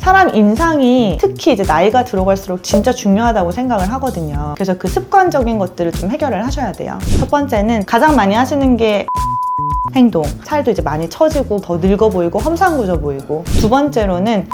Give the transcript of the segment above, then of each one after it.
사람 인상이 특히 이제 나이가 들어갈수록 진짜 중요하다고 생각을 하거든요. 그래서 그 습관적인 것들을 좀 해결을 하셔야 돼요. 첫 번째는 가장 많이 하시는 게 행동. 살도 이제 많이 처지고 더 늙어 보이고 험상궂어 보이고. 두 번째로는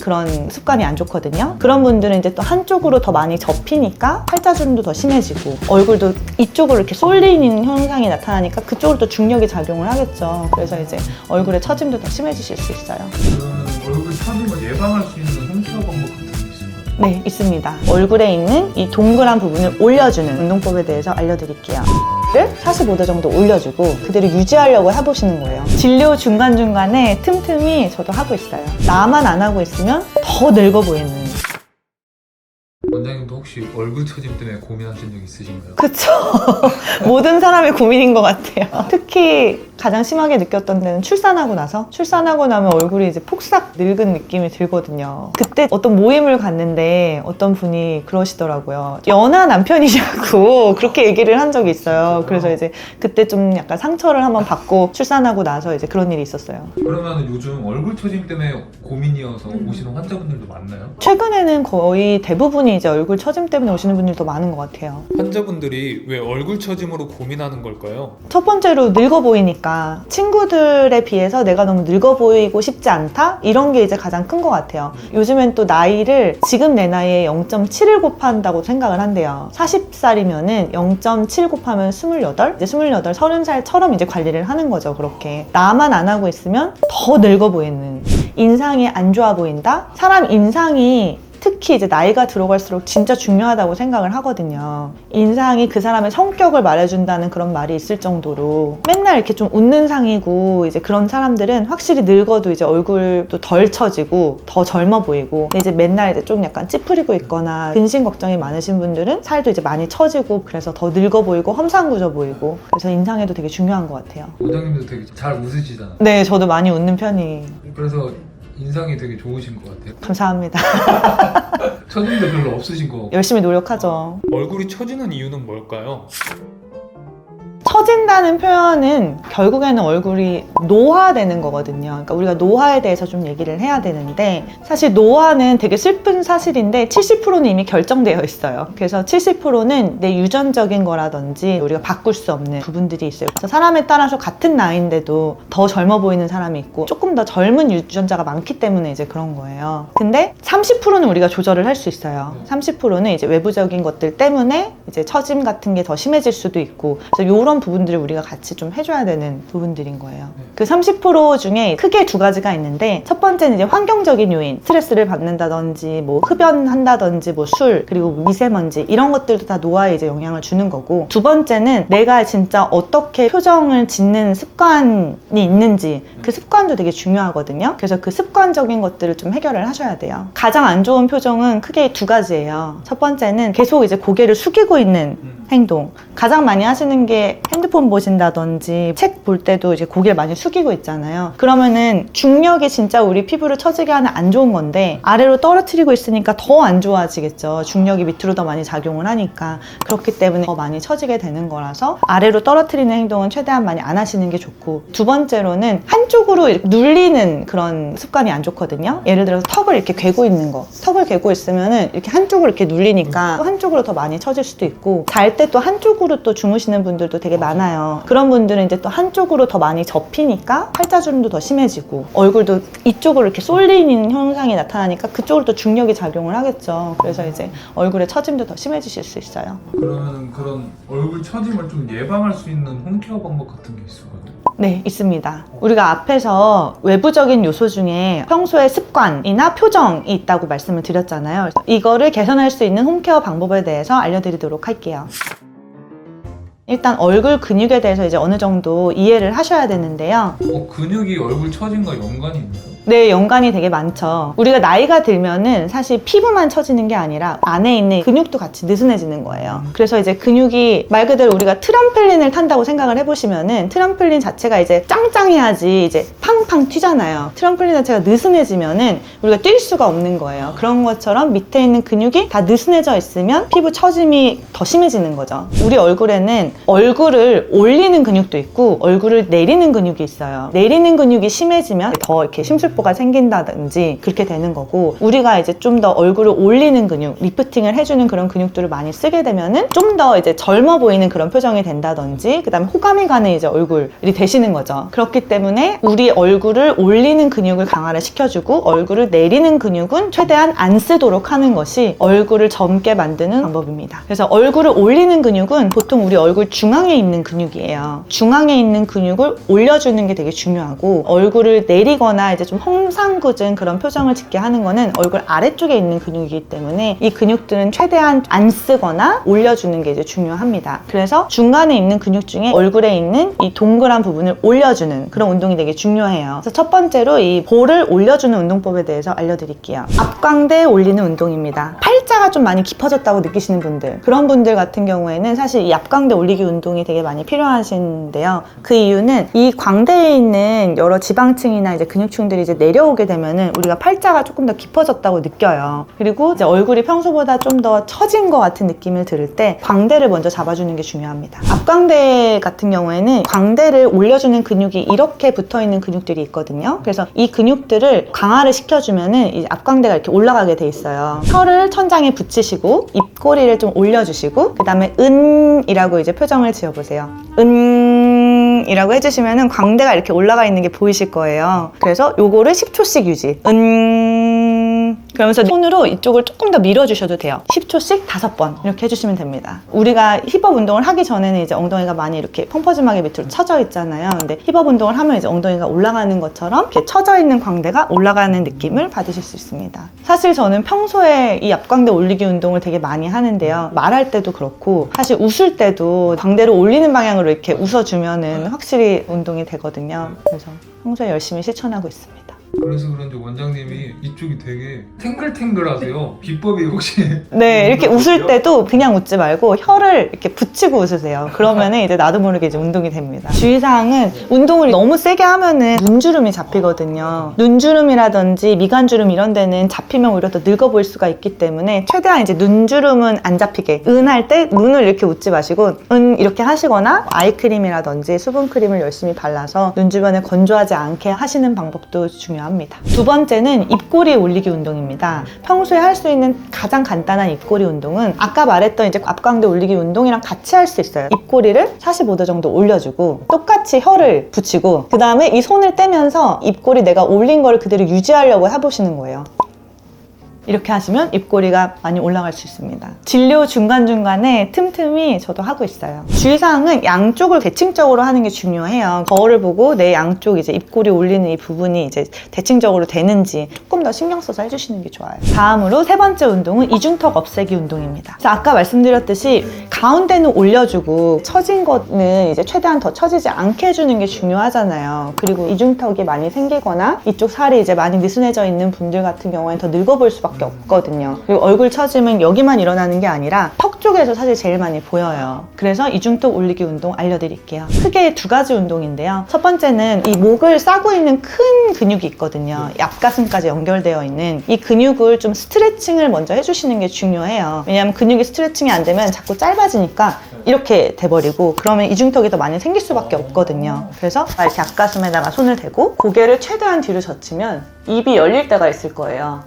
그런 습관이 안 좋거든요. 그런 분들은 이제 또 한쪽으로 더 많이 접히니까 팔자주름도 더 심해지고 얼굴도 이쪽으로 이렇게 쏠리는 현상이 나타나니까 그쪽으로 또 중력이 작용을 하겠죠. 그래서 이제 얼굴에 처짐도 더 심해지실 수 있어요. 그러면 얼굴 처짐을 예방할 수 있는 홈케어 방법 같은 게 있을까요? 네, 있습니다. 얼굴에 있는 이 동그란 부분을 올려주는 운동법에 대해서 알려드릴게요. 를 45도 정도 올려주고 그대로 유지하려고 해보시는 거예요. 진료 중간중간에 틈틈이 저도 하고 있어요. 나만 안 하고 있으면 더 늙어 보이는. 원장님도 혹시 얼굴 처짐 때문에 고민하신 적 있으신가요? 그쵸. 모든 사람의 고민인 것 같아요. 특히 가장 심하게 느꼈던 데는 출산하고 나면 얼굴이 이제 폭삭 늙은 느낌이 들거든요. 그때 어떤 모임을 갔는데 어떤 분이 그러시더라고요. 연하 남편이냐고 그렇게 얘기를 한 적이 있어요. 그래서 이제 그때 좀 약간 상처를 한번 받고 출산하고 나서 이제 그런 일이 있었어요. 그러면 요즘 얼굴 처짐 때문에 고민이어서 오시는 환자분들도 많나요? 최근에는 거의 대부분이 이제 얼굴 처짐 때문에 오시는 분들이 더 많은 것 같아요. 환자분들이 왜 얼굴 처짐으로 고민하는 걸까요? 첫 번째로 늙어 보이니까 친구들에 비해서 내가 너무 늙어 보이고 싶지 않다? 이런 게 이제 가장 큰 것 같아요. 요즘엔 또 나이를 지금 내 나이에 0.7을 곱한다고 생각을 한대요. 40살이면은 0.7 곱하면 28? 이제 28, 30살처럼 이제 관리를 하는 거죠. 그렇게. 나만 안 하고 있으면 더 늙어 보이는. 인상이 안 좋아 보인다? 사람 인상이 특히 이제 나이가 들어갈수록 진짜 중요하다고 생각을 하거든요. 인상이 그 사람의 성격을 말해준다는 그런 말이 있을 정도로 맨날 이렇게 좀 웃는 상이고 이제 그런 사람들은 확실히 늙어도 이제 얼굴도 덜 처지고 더 젊어 보이고 근데 이제 맨날 이제 좀 약간 찌푸리고 있거나 근심 걱정이 많으신 분들은 살도 이제 많이 처지고 그래서 더 늙어 보이고 험상궂어 보이고 그래서 인상에도 되게 중요한 것 같아요. 원장님도 되게 잘 웃으시잖아요. 네, 저도 많이 웃는 편이에요. 그래서 인상이 되게 좋으신 것 같아요. 감사합니다. 처짐도 별로 없으신 거. 열심히 노력하죠. 얼굴이 처지는 이유는 뭘까요? 처진다는 표현은 결국에는 얼굴이 노화되는 거거든요. 그러니까 우리가 노화에 대해서 좀 얘기를 해야 되는데 사실 노화는 되게 슬픈 사실인데 70%는 이미 결정되어 있어요. 그래서 70%는 내 유전적인 거라든지 우리가 바꿀 수 없는 부분들이 있어요. 그래서 사람에 따라서 같은 나이인데도 더 젊어 보이는 사람이 있고 조금 더 젊은 유전자가 많기 때문에 이제 그런 거예요. 근데 30%는 우리가 조절을 할 수 있어요. 30%는 이제 외부적인 것들 때문에 이제 처짐 같은 게 더 심해질 수도 있고 그래서 이런 부분들을 우리가 같이 좀 해줘야 되는 부분들인 거예요. 그 30% 중에 크게 두 가지가 있는데 첫 번째는 이제 환경적인 요인, 스트레스를 받는다든지 뭐 흡연한다든지 뭐 술 그리고 미세먼지 이런 것들도 다 노화에 이제 영향을 주는 거고 두 번째는 내가 진짜 어떻게 표정을 짓는 습관이 있는지 그 습관도 되게 중요하거든요. 그래서 그 습관적인 것들을 좀 해결을 하셔야 돼요. 가장 안 좋은 표정은 크게 두 가지예요. 첫 번째는 계속 이제 고개를 숙이고 있는 행동. 가장 많이 하시는 게 핸드폰 보신다든지 책 볼 때도 이제 고개를 많이 숙이고 있잖아요. 그러면은 중력이 진짜 우리 피부를 처지게 하는 안 좋은 건데 아래로 떨어뜨리고 있으니까 더 안 좋아지겠죠. 중력이 밑으로 더 많이 작용을 하니까 그렇기 때문에 더 많이 처지게 되는 거라서 아래로 떨어뜨리는 행동은 최대한 많이 안 하시는 게 좋고 두 번째로는 한쪽으로 이렇게 눌리는 그런 습관이 안 좋거든요. 예를 들어서 턱을 이렇게 괴고 있는 거. 턱을 괴고 있으면은 이렇게 한쪽으로 이렇게 눌리니까 또 한쪽으로 더 많이 처질 수도 있고 잘 때 또 한쪽으로 또 주무시는 분들도 되게 많아요. 그런 분들은 이제 또 한쪽으로 더 많이 접히니까 팔자주름도 더 심해지고 얼굴도 이쪽으로 이렇게 쏠리는 현상이 나타나니까 그쪽으로 또 중력이 작용을 하겠죠. 그래서 이제 얼굴에 처짐도 더 심해지실 수 있어요. 그러면 그런 얼굴 처짐을 좀 예방할 수 있는 홈케어 방법 같은 게 있을까요? 네, 있습니다. 우리가 앞에서 외부적인 요소 중에 평소의 습관이나 표정이 있다고 말씀을 드렸잖아요. 이거를 개선할 수 있는 홈케어 방법에 대해서 알려드리도록 할게요. 일단 얼굴 근육에 대해서 이제 어느 정도 이해를 하셔야 되는데요. 근육이 얼굴 처짐과 연관이 있나요? 네, 연관이 되게 많죠. 우리가 나이가 들면은 사실 피부만 처지는 게 아니라 안에 있는 근육도 같이 느슨해지는 거예요. 그래서 이제 근육이 말 그대로 우리가 트램펄린을 탄다고 생각을 해보시면은 트램펄린 자체가 이제 짱짱해야지 이제 팡팡 튀잖아요. 트램펄린 자체가 느슨해지면은 우리가 뛸 수가 없는 거예요. 그런 것처럼 밑에 있는 근육이 다 느슨해져 있으면 피부 처짐이 더 심해지는 거죠. 우리 얼굴에는 얼굴을 올리는 근육도 있고 얼굴을 내리는 근육이 있어요. 내리는 근육이 심해지면 더 이렇게 심술 근육보가 생긴다든지 그렇게 되는 거고, 우리가 이제 좀 더 얼굴을 올리는 근육, 리프팅을 해주는 그런 근육들을 많이 쓰게 되면은 좀 더 이제 젊어 보이는 그런 표정이 된다든지, 그 다음에 호감이 가는 이제 얼굴이 되시는 거죠. 그렇기 때문에 우리 얼굴을 올리는 근육을 강화를 시켜주고 얼굴을 내리는 근육은 최대한 안 쓰도록 하는 것이 얼굴을 젊게 만드는 방법입니다. 그래서 얼굴을 올리는 근육은 보통 우리 얼굴 중앙에 있는 근육이에요. 중앙에 있는 근육을 올려주는 게 되게 중요하고, 얼굴을 내리거나 이제 좀 홍상궂은 그런 표정을 짓게 하는 거는 얼굴 아래쪽에 있는 근육이기 때문에 이 근육들은 최대한 안 쓰거나 올려주는 게 이제 중요합니다. 그래서 중간에 있는 근육 중에 얼굴에 있는 이 동그란 부분을 올려주는 그런 운동이 되게 중요해요. 그래서 첫 번째로 이 볼을 올려주는 운동법에 대해서 알려드릴게요. 앞광대 올리는 운동입니다. 팔자가 좀 많이 깊어졌다고 느끼시는 분들, 그런 분들 같은 경우에는 사실 이 앞광대 올리기 운동이 되게 많이 필요하신데요. 그 이유는 이 광대에 있는 여러 지방층이나 이제 근육층들이 이제 내려오게 되면은 우리가 팔자가 조금 더 깊어졌다고 느껴요. 그리고 이제 얼굴이 평소보다 좀 더 처진 것 같은 느낌을 들을 때 광대를 먼저 잡아주는 게 중요합니다. 앞광대 같은 경우에는 광대를 올려주는 근육이 이렇게 붙어있는 근육들이 있거든요. 그래서 이 근육들을 강화를 시켜주면은 이 앞광대가 이렇게 올라가게 돼 있어요. 혀를 천장에 붙이시고 입꼬리를 좀 올려주시고, 그 다음에 이라고 이제 표정을 지어보세요. 이라고 해주시면은 광대가 이렇게 올라가 있는 게 보이실 거예요. 그래서 요거를 10초씩 유지. 그러면서 손으로 이쪽을 조금 더 밀어주셔도 돼요. 10초씩 5번 이렇게 해주시면 됩니다. 우리가 힙업 운동을 하기 전에는 이제 엉덩이가 많이 이렇게 펑퍼짐하게 밑으로 처져 있잖아요. 근데 힙업 운동을 하면 이제 엉덩이가 올라가는 것처럼 이렇게 처져 있는 광대가 올라가는 느낌을 받으실 수 있습니다. 사실 저는 평소에 이 앞광대 올리기 운동을 되게 많이 하는데요. 말할 때도 그렇고 사실 웃을 때도 광대를 올리는 방향으로 이렇게 웃어주면은 확실히 운동이 되거든요. 그래서 평소에 열심히 실천하고 있습니다. 그래서 그런지 원장님이 이쪽이 되게 탱글탱글하세요. 비법이 혹시? 네, 이렇게 웃을 때도 그냥 웃지 말고 혀를 이렇게 붙이고 웃으세요. 그러면은 이제 나도 모르게 이제 운동이 됩니다. 주의사항은 운동을 너무 세게 하면은 눈주름이 잡히거든요. 눈주름이라든지 미간주름 이런 데는 잡히면 오히려 더 늙어 보일 수가 있기 때문에 최대한 이제 눈주름은 안 잡히게, 할 때 눈을 이렇게 웃지 마시고 이렇게 하시거나 아이크림이라든지 수분크림을 열심히 발라서 눈 주변에 건조하지 않게 하시는 방법도 중요합니다. 두 번째는 입꼬리 올리기 운동입니다. 평소에 할 수 있는 가장 간단한 입꼬리 운동은 아까 말했던 이제 앞광대 올리기 운동이랑 같이 할 수 있어요. 입꼬리를 45도 정도 올려주고 똑같이 혀를 붙이고, 그 다음에 이 손을 떼면서 입꼬리 내가 올린 거를 그대로 유지하려고 해보시는 거예요. 이렇게 하시면 입꼬리가 많이 올라갈 수 있습니다. 진료 중간중간에 틈틈이 저도 하고 있어요. 주의사항은 양쪽을 대칭적으로 하는 게 중요해요. 거울을 보고 내 양쪽 이제 입꼬리 올리는 이 부분이 이제 대칭적으로 되는지 조금 더 신경 써서 해주시는 게 좋아요. 다음으로 세 번째 운동은 이중턱 없애기 운동입니다. 그래서 아까 말씀드렸듯이 가운데는 올려주고 처진 거는 이제 최대한 더 처지지 않게 해주는 게 중요하잖아요. 그리고 이중턱이 많이 생기거나 이쪽 살이 이제 많이 느슨해져 있는 분들 같은 경우에는 더 늙어 보일 수밖에 없거든요. 그리고 얼굴 처짐은 여기만 일어나는 게 아니라 턱 쪽에서 사실 제일 많이 보여요. 그래서 이중턱 올리기 운동 알려드릴게요. 크게 두 가지 운동인데요. 첫 번째는 이 목을 싸고 있는 큰 근육이 있거든요. 앞가슴까지 연결되어 있는 이 근육을 좀 스트레칭을 먼저 해주시는 게 중요해요. 왜냐하면 근육이 스트레칭이 안 되면 자꾸 짧아지니까 이렇게 돼버리고, 그러면 이중턱이 더 많이 생길 수밖에 없거든요. 그래서 이렇게 앞가슴에다가 손을 대고 고개를 최대한 뒤로 젖히면 입이 열릴 때가 있을 거예요.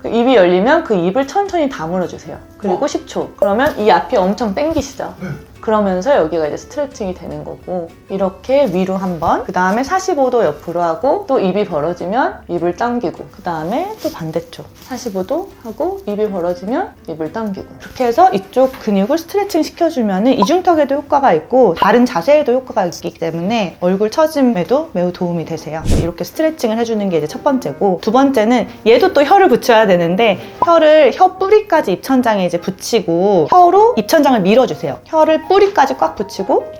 입이 열리면 그 입을 천천히 다물어 주세요. 그리고 10초. 그러면 이 앞이 엄청 당기시죠? 그러면서 여기가 이제 스트레칭이 되는 거고, 이렇게 위로 한 번, 그 다음에 45도 옆으로 하고, 또 입이 벌어지면 입을 당기고, 그 다음에 또 반대쪽 45도 하고 입이 벌어지면 입을 당기고, 그렇게 해서 이쪽 근육을 스트레칭 시켜주면 이중턱에도 효과가 있고 다른 자세에도 효과가 있기 때문에 얼굴 처짐에도 매우 도움이 되세요. 이렇게 스트레칭을 해주는 게 이제 첫 번째고, 두 번째는 얘도 또 혀를 붙여야 되는데 혀를 혀 뿌리까지 입천장에 이제 붙이고 혀로 입천장을 밀어주세요. 혀를 뿌리까지 꽉 붙이고,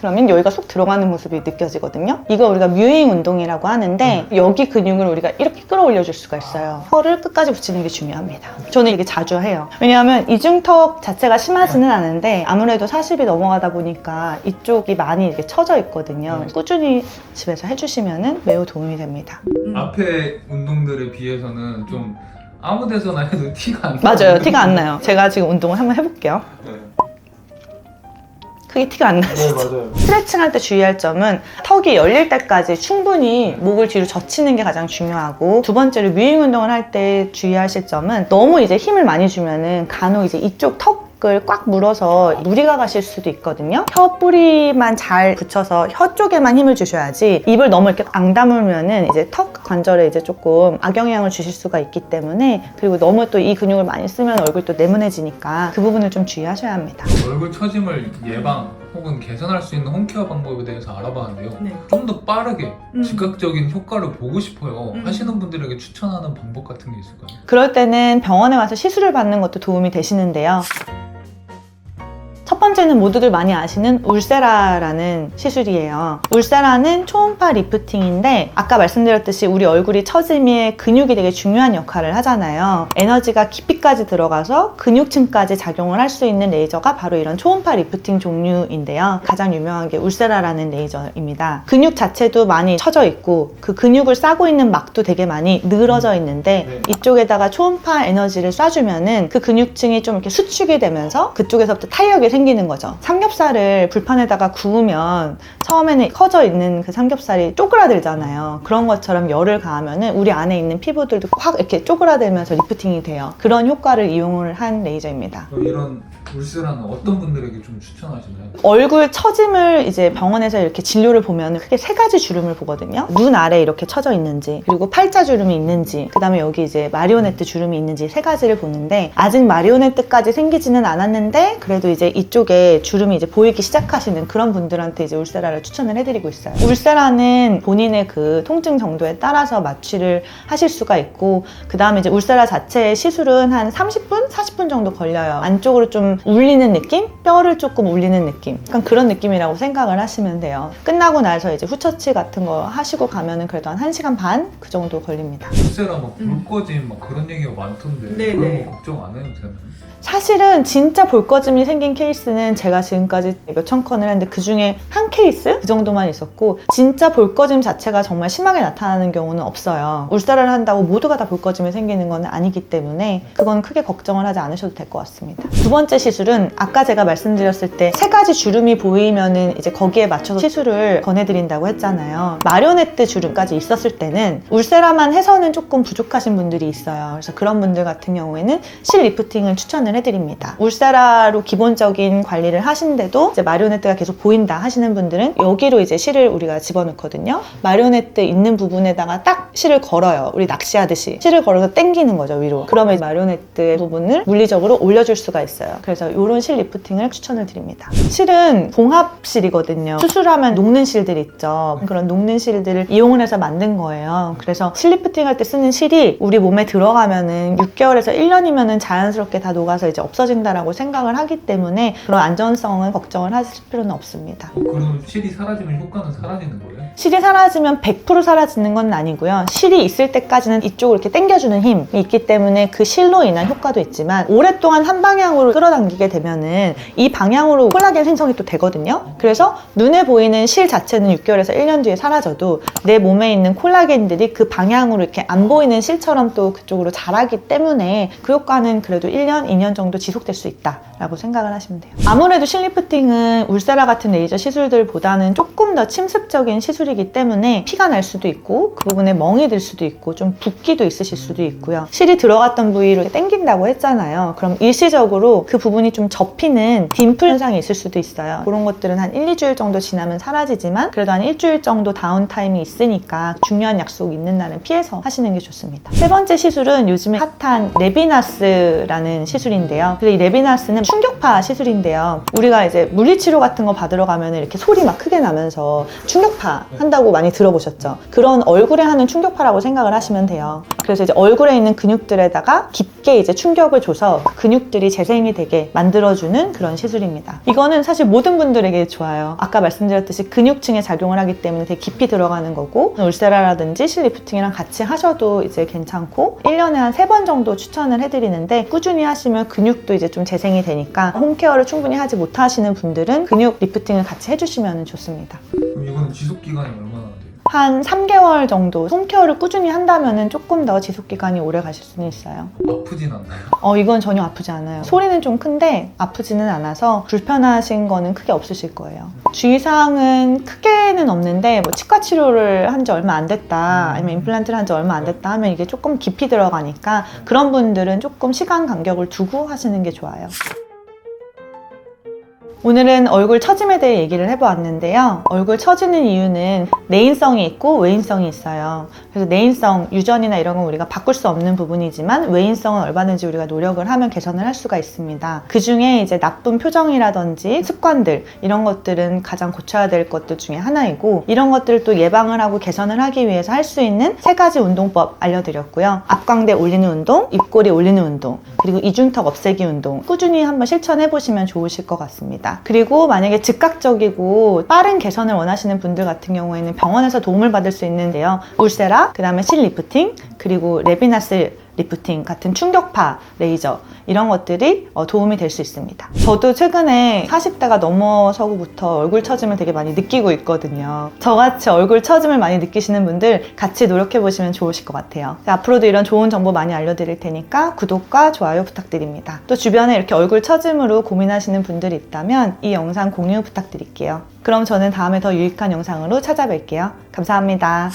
그러면 여기가 쏙 들어가는 모습이 느껴지거든요. 이거 우리가 뮤잉 운동이라고 하는데 여기 근육을 우리가 이렇게 끌어올려 줄 수가 있어요. 혀를 끝까지 붙이는 게 중요합니다. 저는 이게 자주 해요. 왜냐하면 이중턱 자체가 심하지는 않은데 아무래도 40이 넘어가다 보니까 이쪽이 많이 이렇게 처져 있거든요. 꾸준히 집에서 해주시면 매우 도움이 됩니다. 앞에 운동들에 비해서는 좀 아무 데서나 해도 티가 안 나요. 맞아요. 티가 안 나요. 제가 지금 운동을 한번 해볼게요. 크게 티가 안 나시죠? 맞아요. 스트레칭 할 때 주의할 점은 턱이 열릴 때까지 충분히 목을 뒤로 젖히는 게 가장 중요하고, 두 번째로 뮤잉 운동을 할 때 주의하실 점은 너무 이제 힘을 많이 주면은 간혹 이제 이쪽 턱을 꽉 물어서 무리가 가실 수도 있거든요. 혀 뿌리만 잘 붙여서 혀 쪽에만 힘을 주셔야지, 입을 너무 이렇게 앙 다물면은 이제 턱 관절에 이제 조금 악영향을 주실 수가 있기 때문에, 그리고 너무 또 이 근육을 많이 쓰면 얼굴이 또 네모내지니까 그 부분을 좀 주의하셔야 합니다. 얼굴 처짐을 예방 혹은 개선할 수 있는 홈케어 방법에 대해서 알아봤는데요. 네. 좀 더 빠르게 즉각적인 효과를 보고 싶어요. 하시는 분들에게 추천하는 방법 같은 게 있을까요? 그럴 때는 병원에 와서 시술을 받는 것도 도움이 되시는데요. 첫 번째는 모두들 많이 아시는 울세라라는 시술이에요. 울세라는 초음파 리프팅인데, 아까 말씀드렸듯이 우리 얼굴이 처짐에 근육이 되게 중요한 역할을 하잖아요. 에너지가 깊이까지 들어가서 근육층까지 작용을 할 수 있는 레이저가 바로 이런 초음파 리프팅 종류인데요. 가장 유명한 게 울세라라는 레이저입니다. 근육 자체도 많이 처져 있고 그 근육을 싸고 있는 막도 되게 많이 늘어져 있는데, 네. 이쪽에다가 초음파 에너지를 쏴주면은 그 근육층이 좀 이렇게 수축이 되면서 그쪽에서부터 탄력이 생기는 거죠. 삼겹살을 불판에다가 구우면 처음에는 커져 있는 그 삼겹살이 쪼그라들잖아요. 그런 것처럼 열을 가하면은 우리 안에 있는 피부들도 확 이렇게 쪼그라들면서 리프팅이 돼요. 그런 효과를 이용을 한 레이저입니다. 이런 울세라는 어떤 분들에게 좀 추천하시나요? 얼굴 처짐을 이제 병원에서 이렇게 진료를 보면 크게 세 가지 주름을 보거든요. 눈 아래 이렇게 처져 있는지, 그리고 팔자 주름이 있는지, 그 다음에 여기 이제 마리오네트 주름이 있는지 세 가지를 보는데, 아직 마리오네트까지 생기지는 않았는데 그래도 이제 이쪽에 주름이 이제 보이기 시작하시는 그런 분들한테 이제 울세라를 추천을 해드리고 있어요. 울세라는 본인의 그 통증 정도에 따라서 마취를 하실 수가 있고, 그 다음에 이제 울세라 자체의 시술은 한 30분? 40분 정도 걸려요. 안쪽으로 좀 울리는 느낌? 뼈를 조금 울리는 느낌? 약간 그런 느낌이라고 생각을 하시면 돼요. 끝나고 나서 이제 후처치 같은 거 하시고 가면은 그래도 한 1시간 반? 그 정도 걸립니다. 울세라 막 불꺼짐 막 그런 얘기가 많던데 네, 그런 네. 거 걱정 안 해도 되나요? 사실은 진짜 볼거짐이 생긴 케이스는 제가 지금까지 몇천 건을 했는데 그 중에 한 케이스? 그 정도만 있었고, 진짜 볼거짐 자체가 정말 심하게 나타나는 경우는 없어요. 울세라를 한다고 모두가 다 볼거짐이 생기는 건 아니기 때문에 그건 크게 걱정을 하지 않으셔도 될 것 같습니다. 두 번째 시술은 아까 제가 말씀드렸을 때 세 가지 주름이 보이면은 이제 거기에 맞춰서 시술을 권해드린다고 했잖아요. 마리오네트 주름까지 있었을 때는 울세라만 해서는 조금 부족하신 분들이 있어요. 그래서 그런 분들 같은 경우에는 실 리프팅을 추천을 해드립니다. 울세라로 기본적인 관리를 하시는데도 이제 마리오네트가 계속 보인다 하시는 분들은 여기로 이제 실을 우리가 집어넣거든요. 마리오네트 있는 부분에다가 딱 실을 걸어요. 우리 낚시하듯이 실을 걸어서 당기는 거죠, 위로. 그러면 마리오네트 부분을 물리적으로 올려줄 수가 있어요. 그래서 이런 실 리프팅을 추천을 드립니다. 실은 봉합실이거든요. 수술하면 녹는 실들 있죠. 그런 녹는 실들을 이용을 해서 만든 거예요. 그래서 실 리프팅 할 때 쓰는 실이 우리 몸에 들어가면은 6개월에서 1년이면은 자연스럽게 다 녹아서 이제 없어진다라고 생각을 하기 때문에 그런 안전성은 걱정을 하실 필요는 없습니다. 그럼 실이 사라지면 효과는 사라지는 거예요? 실이 사라지면 100% 사라지는 건 아니고요. 실이 있을 때까지는 이쪽으로 이렇게 당겨주는 힘이 있기 때문에 그 실로 인한 효과도 있지만, 오랫동안 한 방향으로 끌어당기게 되면은 이 방향으로 콜라겐 생성이 또 되거든요. 그래서 눈에 보이는 실 자체는 6개월에서 1년 뒤에 사라져도 내 몸에 있는 콜라겐들이 그 방향으로 이렇게 안 보이는 실처럼 또 그쪽으로 자라기 때문에 그 효과는 그래도 1년, 2년 정도 지속될 수 있다라고 생각을 하시면 돼요. 아무래도 실 리프팅은 울세라 같은 레이저 시술들보다는 조금 더 침습적인 시술이기 때문에 피가 날 수도 있고 그 부분에 멍이 들 수도 있고 좀 붓기도 있으실 수도 있고요. 실이 들어갔던 부위로 당긴다고 했잖아요. 그럼 일시적으로 그 부분이 좀 접히는 딤플 현상이 있을 수도 있어요. 그런 것들은 한 1, 2주일 정도 지나면 사라지지만 그래도 한 일주일 정도 다운타임이 있으니까 중요한 약속 있는 날은 피해서 하시는 게 좋습니다. 세 번째 시술은 요즘에 핫한 레비나스라는 시술인데요. 그래서 이 레비나스는 충격파 시술인데요. 우리가 이제 물리치료 같은 거 받으러 가면 이렇게 소리 막 크게 나면서 충격파 한다고 많이 들어보셨죠? 그런 얼굴에 하는 충격파라고 생각을 하시면 돼요. 그래서 이제 얼굴에 있는 근육들에다가 깊게 이제 충격을 줘서 근육들이 재생이 되게 만들어주는 그런 시술입니다. 이거는 사실 모든 분들에게 좋아요. 아까 말씀드렸듯이 근육층에 작용을 하기 때문에 되게 깊이 들어가는 거고, 울세라라든지 실 리프팅이랑 같이 하셔도 이제 괜찮고, 1년에 한 3번 정도 추천을 해드리는데 꾸준히 하시면 근육도 이제 좀 재생이 되니까 홈케어를 충분히 하지 못하시는 분들은 근육 리프팅을 같이 해주시면 좋습니다. 그럼 이거는 지속 기간이 얼마나 돼요? 한 3개월 정도 홈케어를 꾸준히 한다면 조금 더 지속기간이 오래 가실 수는 있어요. 아프진 않나요? 이건 전혀 아프지 않아요. 소리는 좀 큰데 아프지는 않아서 불편하신 거는 크게 없으실 거예요. 주의사항은 크게는 없는데 뭐 치과 치료를 한 지 얼마 안 됐다 아니면 임플란트를 한 지 얼마 안 됐다 하면 이게 조금 깊이 들어가니까 그런 분들은 조금 시간 간격을 두고 하시는 게 좋아요. 오늘은 얼굴 처짐에 대해 얘기를 해보았는데요. 얼굴 처지는 이유는 내인성이 있고 외인성이 있어요. 그래서 내인성, 유전이나 이런 건 우리가 바꿀 수 없는 부분이지만 외인성은 얼마든지 우리가 노력을 하면 개선을 할 수가 있습니다. 그 중에 이제 나쁜 표정이라든지 습관들 이런 것들은 가장 고쳐야 될 것들 중에 하나이고 이런 것들을 또 예방을 하고 개선을 하기 위해서 할 수 있는 3가지 운동법 알려드렸고요. 앞광대 올리는 운동, 입꼬리 올리는 운동, 그리고 이중턱 없애기 운동 꾸준히 한번 실천해보시면 좋으실 것 같습니다. 그리고 만약에 즉각적이고 빠른 개선을 원하시는 분들 같은 경우에는 병원에서 도움을 받을 수 있는데요. 울세라, 그 다음에 실 리프팅, 그리고 레비나스 리프팅 같은 충격파 레이저 이런 것들이 도움이 될 수 있습니다. 저도 최근에 40대가 넘어서고부터 얼굴 처짐을 되게 많이 느끼고 있거든요. 저같이 얼굴 처짐을 많이 느끼시는 분들 같이 노력해 보시면 좋으실 것 같아요. 앞으로도 이런 좋은 정보 많이 알려드릴 테니까 구독과 좋아요 부탁드립니다. 또 주변에 이렇게 얼굴 처짐으로 고민하시는 분들이 있다면 이 영상 공유 부탁드릴게요. 그럼 저는 다음에 더 유익한 영상으로 찾아뵐게요. 감사합니다.